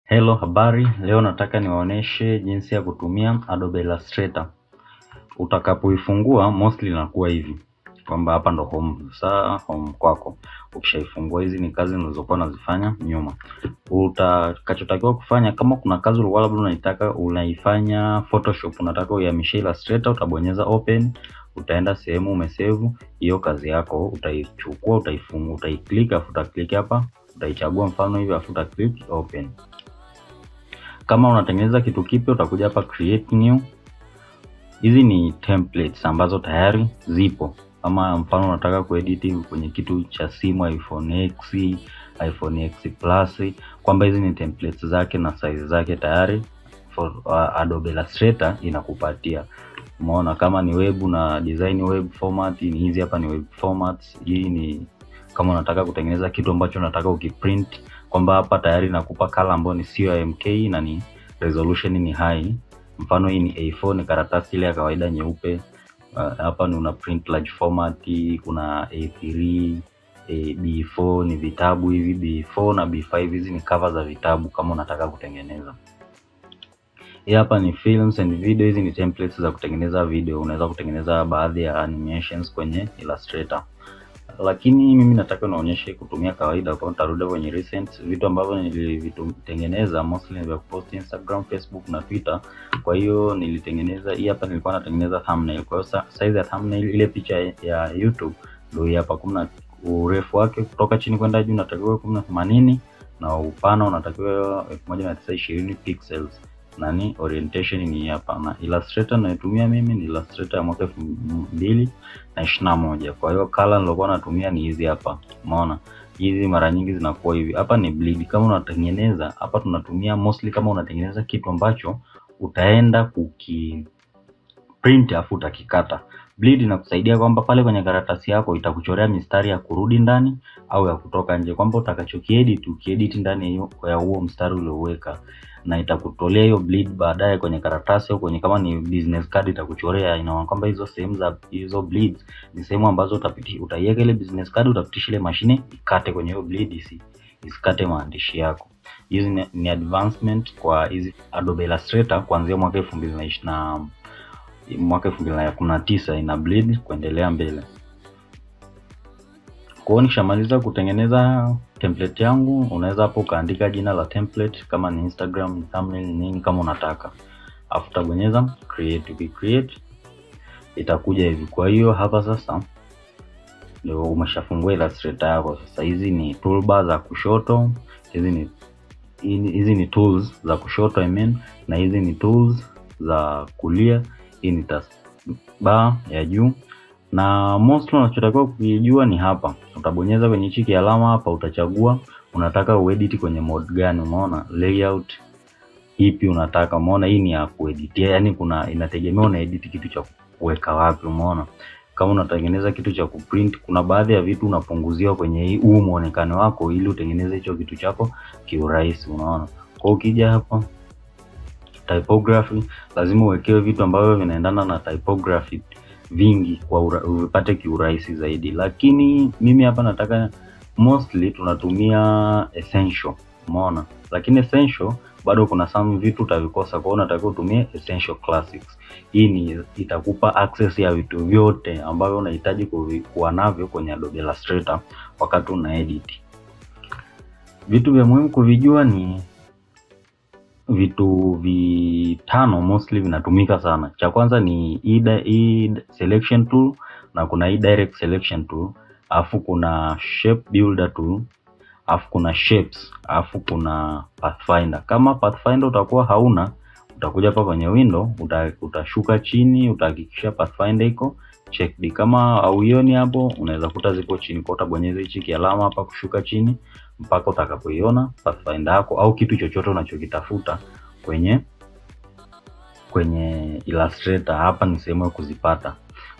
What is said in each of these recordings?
Hello, habari. Leo nataka niwaoneshe jinsi ya kutumia Adobe Illustrator. Utakapoifungua mostly inakuwa hivi. Kwamba hapa ndo home, sasa home kwako. Ukishaifungua hizi ni kazi nilizokuwa nazifanya nyuma. Utakachotakiwa kufanya kama kuna kazi ulikuwa labda unataka unaifanya Photoshop, unataka uihamishe Illustrator, utabonyeza open, utaenda sehemu umesave hiyo kazi yako, utaichukua, utaifungua, utaiclick, afu utaklik hapa, utaichagua mfano hivi, afu utaklik open. Kama unatengeneza kitu kipya utakuja hapa create new. Hizi ni templates ambazo tayari zipo. Kama mfano unataka kuedit kwenye kitu cha simu, iPhone X, iPhone X Plus, kwamba hizi ni templates zake na size zake tayari for Adobe Illustrator inakupatia. Umeona, kama ni web na design web format, ni hizi hapa ni web formats. Hii ni kama unataka kutengeneza kitu ambacho unataka ukiprint, kwamba hapa tayari nakupa color ambayo ni CMYK na ni resolution ni high. Mfano hii ni A4, ni karatasi ile ya kawaida nyeupe. Hapa ni una print large format, kuna A3, B4 ni vitabu hivi, B4 na B5 hizi ni cover za vitabu kama unataka kutengeneza. Hii hapa ni films and video, hizi ni templates za kutengeneza video. Unaweza kutengeneza baadhi ya animations kwenye Illustrator. Lakini mimi nataka naonyeshe kutumia kawaida, kwa nitarudi kwenye recent vitu ambavyo nilivitengeneza mostly ni vya post Instagram, Facebook na Twitter. Kwa hiyo nilitengeneza hii hapa, nilikuwa natengeneza thumbnail. Kwa hiyo size ya thumbnail ile picha ya YouTube ndio hii hapa. Kuna urefu wake kutoka chini kwenda juu unatakiwa 1080 na upana unatakiwa 1920 pixels. Nani orientation ni hapa, na Illustrator natumia mimi ni Illustrator ya mwaka 2021. Kwa hiyo color nilokuwa natumia ni hizi hapa. Umeona hizi mara nyingi zinakuwa hivi. Hapa ni bleed. Kama unatengeneza hapa tunatumia mostly kama unatengeneza kitu ambacho utaenda kukiprint afu utakikata. Bleed inakusaidia kwamba pale kwenye karatasi yako itakuchorea mistari ya kurudi ndani au ya kutoka nje, kwamba utakachokiedit ukiedit ndani ya huo mstari ulioweka, na itakutolea hiyo bleed baadaye kwenye karatasi au kwenye kama ni business card itakuchorea. Inaona kwamba hizo sehemu za hizo bleeds ni sehemu ambazo utaiweka ile business card, utapitisha ile mashine ikate kwenye hiyo bleed isikate maandishi yako. Hizi ni advancement kwa hizi Adobe Illustrator kuanzia mwaka 2020 na mwaka 2019 ina bleed kuendelea mbele. Kwa hiyo nishamaliza kutengeneza template yangu, unaweza hapo kaandika jina la template kama ni Instagram, thumbnail, nini kama unataka. Afu utabonyeza create, create itakuja hivi. Kwa hiyo hapa sasa ndio umeshafungua Illustrator yako. Sasa hizi ni toolbar za kushoto, hizi ni tools za kushoto na hizi ni tools za kulia. Hii ni taskbar ya juu, na mostly unachotakiwa kujua ni hapa. Utabonyeza kwenye hichi kialama hapa, utachagua unataka uedit kwenye mode gani. Umeona layout ipi unataka. Umeona hii ni ya kuedit, yani inategemea una edit kitu cha kuweka wapi. Umeona kama unatengeneza kitu cha kuprint, kuna baadhi ya vitu unapunguziwa kwenye huu muonekano wako ili utengeneze hicho kitu chako kiurahisi. Unaona, kwa ukija hapa typography, lazima uwekewe vitu ambavyo vinaendana na typography vingi kwa upate kiurahisi zaidi. Lakini mimi hapa nataka mostly tunatumia essential. Umeona, lakini essential bado kuna some vitu utavikosa, kwa hiyo unatakiwa utumie essential classics. Hii ni itakupa access ya vitu vyote ambavyo unahitaji kuwa navyo kwenye Adobe Illustrator wakati una edit. Vitu vya muhimu kuvijua ni vitu vitano mostly vinatumika sana. Cha kwanza ni selection tool, na kuna direct selection tool, afu kuna shape builder tool, afu kuna shapes, afu kuna pathfinder. Kama pathfinder utakuwa hauna, utakuja hapa kwenye window, utashuka chini, utahakikisha pathfinder iko checked. Kama hauioni hapo, unaweza kuta ziko chini, kwa utabonyeza hichi kialama hapa kushuka chini mpaka utakapoiona pathfinder yako au kitu chochote unachokitafuta kwenye Illustrator. Hapa ni sehemu ya kuzipata.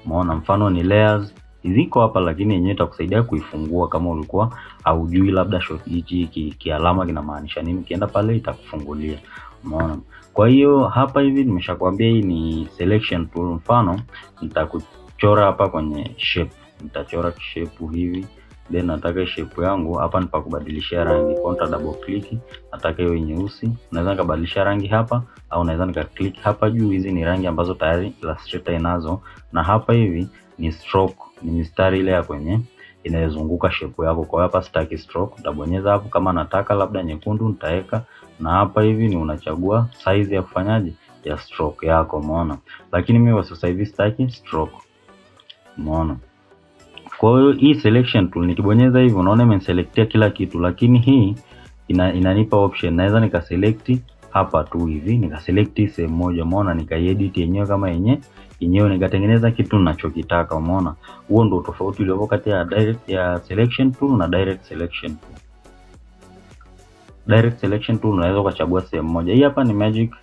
Umeona, mfano ni layers ziko hapa, lakini yenyewe itakusaidia kuifungua kama ulikuwa haujui labda shot hichi kialama kinamaanisha nini. Ukienda pale itakufungulia. Umeona, kwa hiyo hapa hivi nimeshakwambia hii ni selection tool. Mfano nitakuchora hapa kwenye shape, nitachora shape hivi then nataka shape yangu hapa ni pa kubadilishia rangi. Kwa nita double click, nataka iwe nyeusi. Naweza nikabadilisha rangi hapa au naweza nika click hapa juu. Hizi ni rangi ambazo tayari Illustrator inazo, na hapa hivi ni stroke, ni mistari ile ya kwenye inayozunguka shape yako. Kwa hapa sitaki stroke, nitabonyeza hapo. Kama nataka labda nyekundu nitaweka, na hapa hivi ni unachagua size ya kufanyaje ya stroke yako, umeona. Lakini mimi kwa sasa hivi sitaki stroke, umeona. Kwa hiyo hii selection tool nikibonyeza hivi unaona imeselectia kila kitu, lakini hii inanipa option. Naweza nikaselect hapa tu hivi, nikaselect sehemu moja, umeona, nikaiedit yenyewe kama yenyewe nikatengeneza kitu ninachokitaka, umeona. Huo ndio tofauti uliopo kati ya direct ya selection tool na direct selection tool. Direct selection tool unaweza kuchagua sehemu moja. Hii hapa ni magic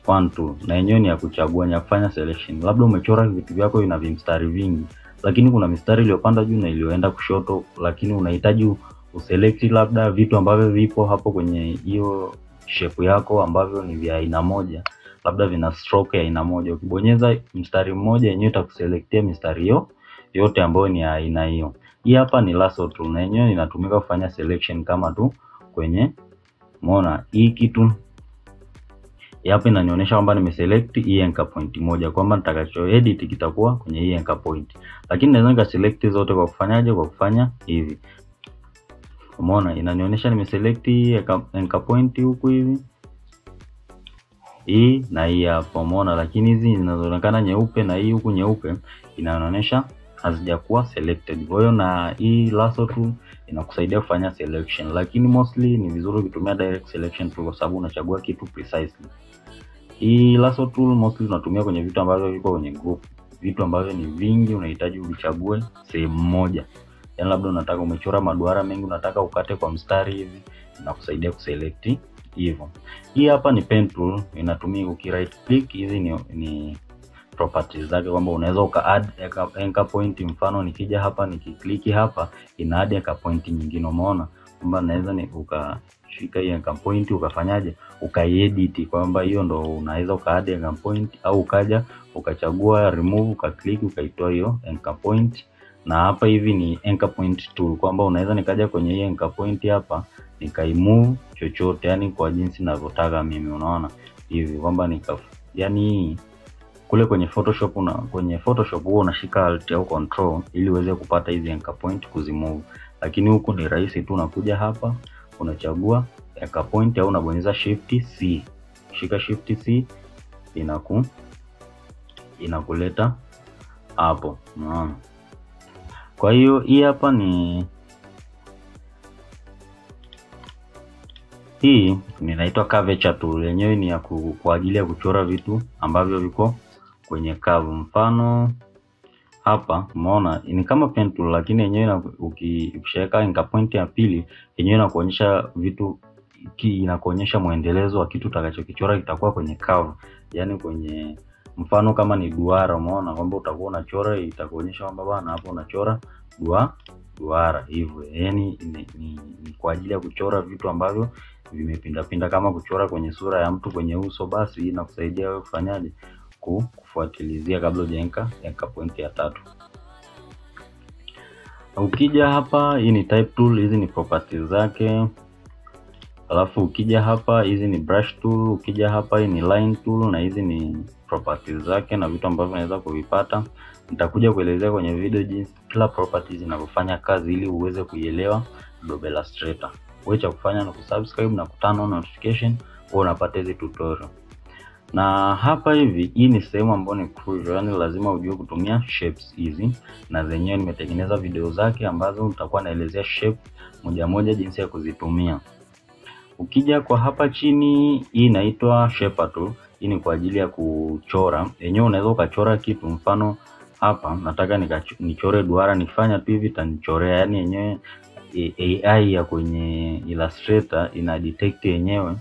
wand tool, na yenyewe ni ya kuchagua, ni ya kufanya selection. Labda umechora vitu vyako ina vimstari vingi, lakini kuna mistari iliyopanda juu na iliyoenda kushoto, lakini unahitaji uselect labda vitu ambavyo vipo hapo kwenye hiyo shape yako ambavyo ni vya aina moja, labda vina stroke ya aina moja. Ukibonyeza mstari mmoja yenyewe itakuselectia mistari hiyo yote ambayo ni ya aina hiyo. Hii hapa ni lasso tool, na yenyewe inatumika kufanya selection kama tu kwenye, umeona, hii kitu hapa inanionyesha kwamba nimeselect hii anchor point moja, kwamba nitakacho edit kitakuwa kwenye hii anchor point. Lakini naweza nikaselect zote kwa kufanyaje? Kwa kufanya hivi, umeona, inanionyesha nimeselect hii anchor point huku hivi, hii na hii hapa, umeona. Lakini hizi zinazoonekana nyeupe na hii huku nyeupe inaonyesha hazijakuwa selected. Kwa hiyo na hii lasso tool inakusaidia kufanya selection, lakini mostly ni vizuri kutumia direct selection tool kwa sababu unachagua kitu precisely. Hii lasso tool mostly unatumia kwenye vitu ambavyo viko kwenye group, vitu ambavyo ni vingi, unahitaji uvichague sehemu moja. Yaani labda unataka umechora maduara mengi, unataka ukate kwa mstari hivi, inakusaidia kuselect hivyo. Hii hapa ni pen tool, inatumia uki right click. Hizi ni properties zake, kwamba unaweza uka add anchor point. Mfano nikija hapa nikiklik hapa ina add anchor point nyingine, umeona, kwamba naweza ukashika hii anchor point ukafanyaje, ukaiedit, kwamba hiyo ndo unaweza uka add anchor point, au ukaja ukachagua remove, ukaklik ukaitoa hiyo anchor point. Na hapa hivi ni anchor point tool, kwamba unaweza nikaja kwenye hii anchor point hapa nikaimove chochote, yani kwa jinsi ninavyotaka mimi, unaona hivi, kwamba yani kule kwenye Photoshop huo unashika alt au control ili uweze kupata hizi anchor point kuzimove, lakini huku ni rahisi tu, unakuja hapa unachagua anchor point au unabonyeza shift C, shika shift C inakuleta hapo, unaona. Kwa hiyo hii hapa hii inaitwa curvature tool, yenyewe ni ya kwa ajili ya kuchora vitu ambavyo viko kwenye curve. Mfano hapa umeona ni kama pen tool, lakini yenyewe ukishaweka anchor point ya pili yenyewe inakuonyesha vitu, inakuonyesha muendelezo wa kitu utakachokichora kitakuwa kwenye curve, yani kwenye mfano kama ni duara, umeona kwamba utakuwa unachora, itakuonyesha kwamba bwana hapo unachora duara hivyo. Yani ni kwa ajili ya kuchora vitu ambavyo vimepinda pinda, kama kuchora kwenye sura ya mtu kwenye uso, basi inakusaidia wewe kufanyaje, kufuatilizia kabla hujaenka anchor point ya tatu. Ukija hapa, hii ni type tool, hizi ni properties zake. Alafu ukija hapa, hizi ni brush tool. Ukija hapa, hii ni line tool, na hizi ni properties zake na vitu ambavyo unaweza kuvipata. Nitakuja kuelezea kwenye video jinsi kila properties inavyofanya kazi ili uweze kuielewa Adobe Illustrator. Wewe cha kufanya ni kusubscribe na kutana on notification kwa unapata hizi tutorial. Na hapa hivi, hii ni sehemu ambayo ni crucial, yani lazima ujue kutumia shapes hizi, na zenyewe nimetengeneza video zake ambazo nitakuwa naelezea shape moja moja jinsi ya kuzitumia. Ukija kwa hapa chini, hii inaitwa shaper tool. Hii ni kwa ajili ya kuchora. Yenyewe unaweza ukachora kitu, mfano hapa nataka nichore duara, nifanya tu hivi tanichorea. Yani yenyewe AI ya kwenye Illustrator ina detect yenyewe,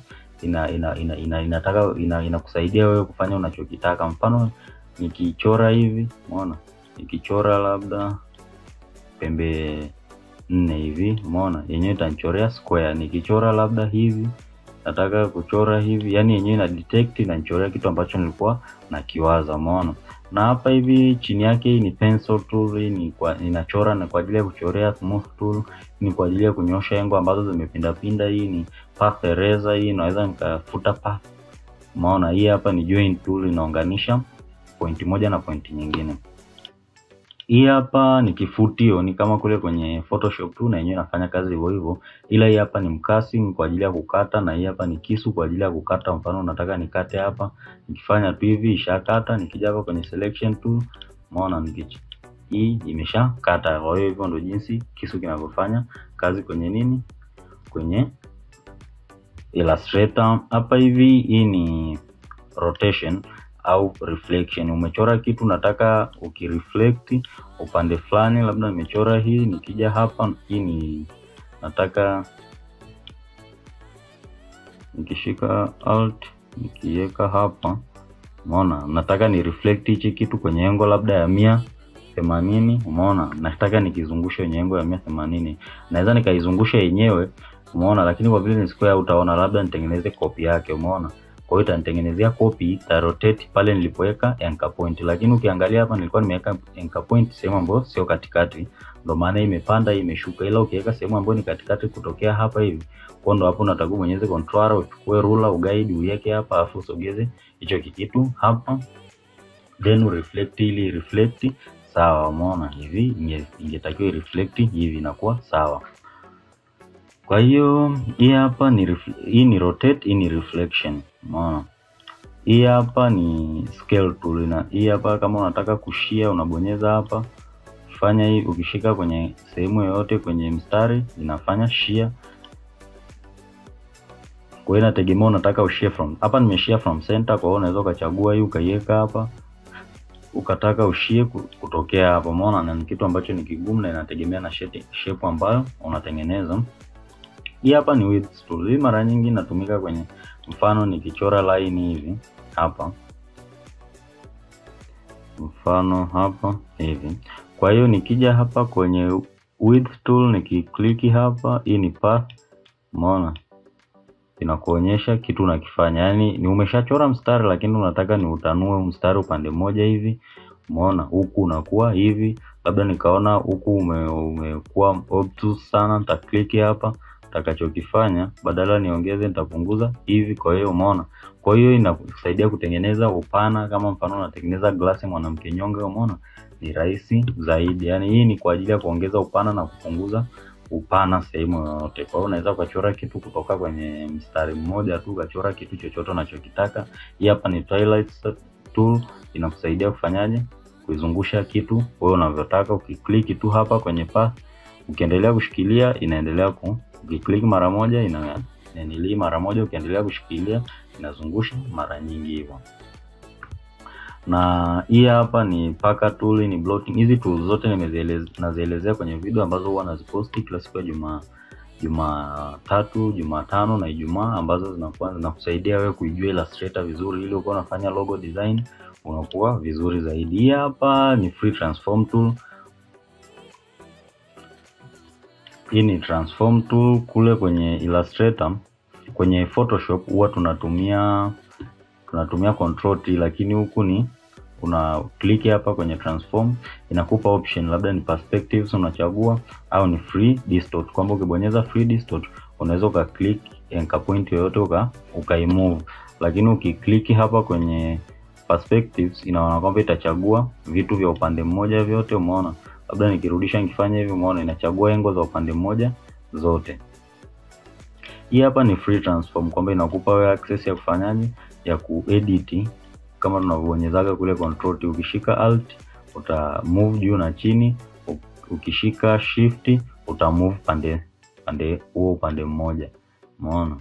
inakusaidia wewe kufanya unachokitaka. Mfano nikichora hivi, umeona, nikichora labda pembe 4 hivi, umeona, yenyewe itanichorea square. Nikichora labda hivi, nataka kuchora hivi, yani yenyewe ina detect na nichorea kitu ambacho nilikuwa nakiwaza, umeona. Na hapa hivi chini yake ni pencil tool, ni kwa inachora na kwa ajili ya kuchorea. Smooth tool ni kwa ajili ya kunyosha engo ambazo zimepinda pinda. Hii ni path eraser, hii naweza nikafuta path. Umeona, hii hapa ni join tool, inaunganisha point moja na point nyingine. Hii hapa ni kifutio, ni kama kule kwenye Photoshop tu, na yenyewe inafanya kazi hivyo hivyo, ila hii hapa ni mkasi kwa ajili ya kukata, na hii hapa ni kisu kwa ajili ya kukata. Mfano nataka nikate hapa, nikifanya tu hivi ishakata. Nikija hapa kwenye selection tool, umeona hii imeshakata. Kwa hiyo hivyo ndio jinsi kisu kinavyofanya kazi kwenye nini, kwenye Illustrator. Hapa hivi hii ni rotation au reflection. Umechora kitu nataka ukireflect upande fulani, labda nimechora hii, nikija hapa hii ni nataka nikishika alt nikiweka hapa, umeona, nataka ni reflect hichi kitu kwenye engo labda ya 180. Umeona, nataka nikizungusha kwenye engo ya 180, naweza nikaizungusha yenyewe, umeona, lakini kwa vile ni square utaona labda nitengeneze copy yake. Umeona, kwa hiyo itanitengenezea copy, ta rotate pale nilipoweka anchor point. Lakini ukiangalia hapa nilikuwa nimeweka anchor point sehemu ambayo sio katikati, ndio maana imepanda imeshuka. Ila ukiweka sehemu ambayo ni katikati kutokea hapa hivi, kwa ndo hapo unataka ubonyeze control, uchukue ruler, uguide, uweke hapa, afu usogeze hicho kitu hapa, then reflect ili reflect sawa. Umeona, hivi ingetakiwa reflect hivi, inakuwa sawa. Kwa hiyo hii hapa ni hii ni rotate, hii ni reflection. Umeona, hii hapa ni scale tool, na hii hapa kama unataka kushia unabonyeza hapa, fanya hii, ukishika kwenye sehemu yoyote kwenye mstari inafanya shia. Kwa hiyo inategemea unataka ushia from, hapa nimeshia from center, kwa hiyo unaweza ukachagua hii ukaiweka hapa, ukataka ushie kutokea hapa. Umeona, na ni kitu ambacho ni kigumu na inategemea na shape ambayo unatengeneza. Hii hapa ni width tool. Hii mara nyingi inatumika kwenye mfano nikichora line hivi hapa, mfano hapa hivi. Kwa hiyo nikija hapa kwenye width tool nikiklik hapa, hii ni path. Umeona, inakuonyesha kitu unakifanya, yani ni umeshachora mstari lakini unataka ni utanue mstari upande mmoja hivi. Umeona, huku unakuwa hivi, labda nikaona huku umekuwa obtuse sana, nita click hapa, nitakachokifanya badala niongeze nitapunguza hivi. Kwa hiyo umeona, kwa hiyo inakusaidia kutengeneza upana. Kama mfano unatengeneza glasi mwanamke nyonge, umeona ni rahisi zaidi. Yani hii ni kwa ajili ya kuongeza upana na kupunguza upana sehemu yoyote. Kwa hiyo unaweza ukachora kitu kutoka kwenye mstari mmoja tu, ukachora kitu chochote unachokitaka. Hii hapa ni twilight tool, inakusaidia kufanyaje, kuizungusha kitu wewe unavyotaka. Ukiklik tu hapa kwenye path, ukiendelea kushikilia inaendelea ukiklik mara moja inaendelea mara moja, ukiendelea kushikilia inazungusha mara nyingi hivyo. Na hii hapa ni packer tool, ni blotting. Hizi tools zote nazielezea kwenye video ambazo huwa naziposti kila siku ya Jumatatu, Jumatano na Ijumaa, ambazo zinakuwa zinakusaidia wewe kuijua Illustrator vizuri, ili ukiwa unafanya logo design unakuwa vizuri zaidi. Hii hapa ni free transform tool. Hii ni transform tool. Kule kwenye Illustrator, kwenye Photoshop huwa tunatumia control T, lakini huku ni una click hapa kwenye transform, inakupa option labda ni perspectives unachagua, au ni free distort, kwamba ukibonyeza free distort unaweza uka click anchor point yoyote ukaimove. Lakini ukiklik hapa kwenye perspectives inaona kwamba itachagua vitu vya upande mmoja vyote. Umeona, labda nikirudisha nikifanya hivi, umeona inachagua engo za upande mmoja zote. Hii hapa ni free transform, kwamba inakupa wewe access ya kufanyaje, ya kuedit kama tunavyobonyezaga kule control T. Ukishika alt uta move juu na chini, ukishika shift uta move upande mmoja. Umeona,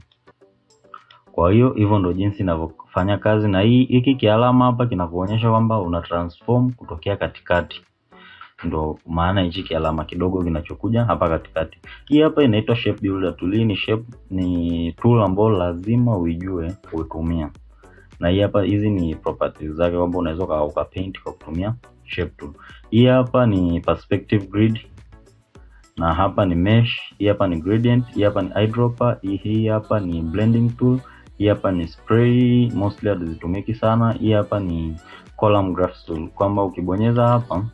kwa hiyo hivyo ndo jinsi ninavyofanya kazi. Na hiki kialama hapa kinavyoonyesha kwamba una transform kutokea katikati, ndo maana hichi kialama kidogo kinachokuja hapa katikati. Hii hapa inaitwa shape builder tool. Ni tool ambayo lazima uijue kuitumia. Na hii hapa, hizi ni properties zake, kwamba unaweza ukapaint kwa kutumia shape tool. Hii hapa ni perspective grid, na hapa ni mesh. Hii hapa ni gradient. Hii hapa ni eyedropper. Hii hapa ni blending tool. Hii hapa ni spray, mostly hazitumiki sana. Hii hapa ni column graph tool, kwamba ukibonyeza hapa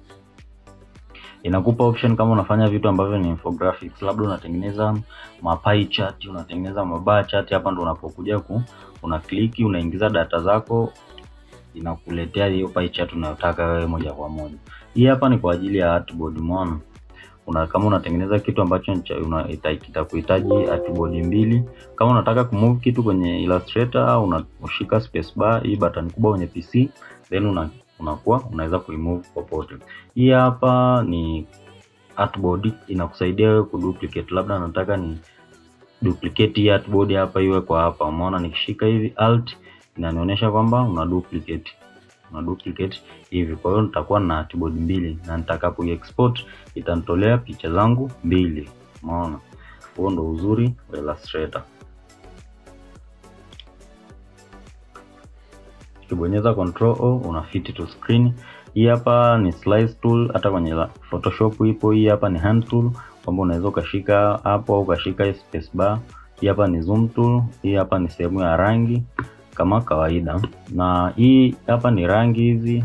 inakupa option kama unafanya vitu ambavyo ni infographics, labda unatengeneza pie chart, unatengeneza bar chart. Hapa ndo unapokuja una click, unaingiza data zako, inakuletea hiyo pie chart unayotaka wewe moja kwa moja. Hii hapa ni kwa ajili ya artboard. Umeona, kama unatengeneza kitu ambacho kitakuhitaji artboard mbili, kama unataka kumove kitu kwenye Illustrator, unashika space bar, hii button kubwa kwenye PC, then unaweza kuimove popote. Hii hapa ni artboard, inakusaidia wewe kuduplicate. Labda nataka ni duplicate hii artboard hapa iwe kwa hapa. Umeona, nikishika hivi alt inanionyesha kwamba una duplicate hivi. Kwa hiyo nitakuwa na artboard mbili, na nitakapo export itanitolea picha zangu mbili. Umeona, huo ndo uzuri wa Illustrator. Ukibonyeza control O una fit to screen. Hii hapa ni slice tool, hata kwenye Photoshop ipo. Hii hapa ni hand tool, kwamba unaweza ukashika hapo au ukashika space bar. Hii hapa ni zoom tool. Hii hapa ni sehemu ya rangi kama kawaida, na hii hapa ni rangi hizi.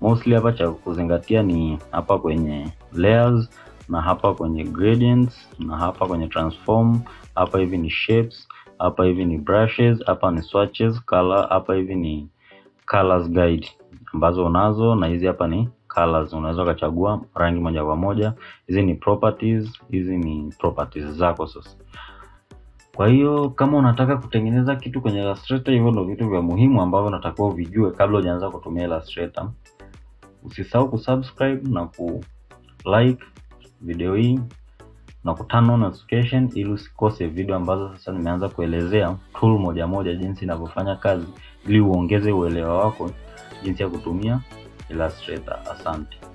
Mostly hapa cha kuzingatia ni hapa kwenye layers, na hapa kwenye gradients, na hapa kwenye transform. Hapa hivi ni shapes, hapa hivi ni brushes, hapa ni swatches, color, hapa hivi ni colors guide ambazo unazo, na hizi hapa ni colors, unaweza kuchagua rangi moja kwa moja. Hizi ni properties, hizi ni properties zako sasa. Kwa hiyo kama unataka kutengeneza kitu kwenye Illustrator, hivyo ndio vitu vya muhimu ambavyo unatakiwa uvijue kabla hujaanza kutumia Illustrator. Usisahau kusubscribe na like video hii na turn on notification ili usikose video ambazo sasa nimeanza kuelezea tool moja moja jinsi inavyofanya kazi, ili uongeze uelewa wako jinsi ya kutumia Illustrator. Asante.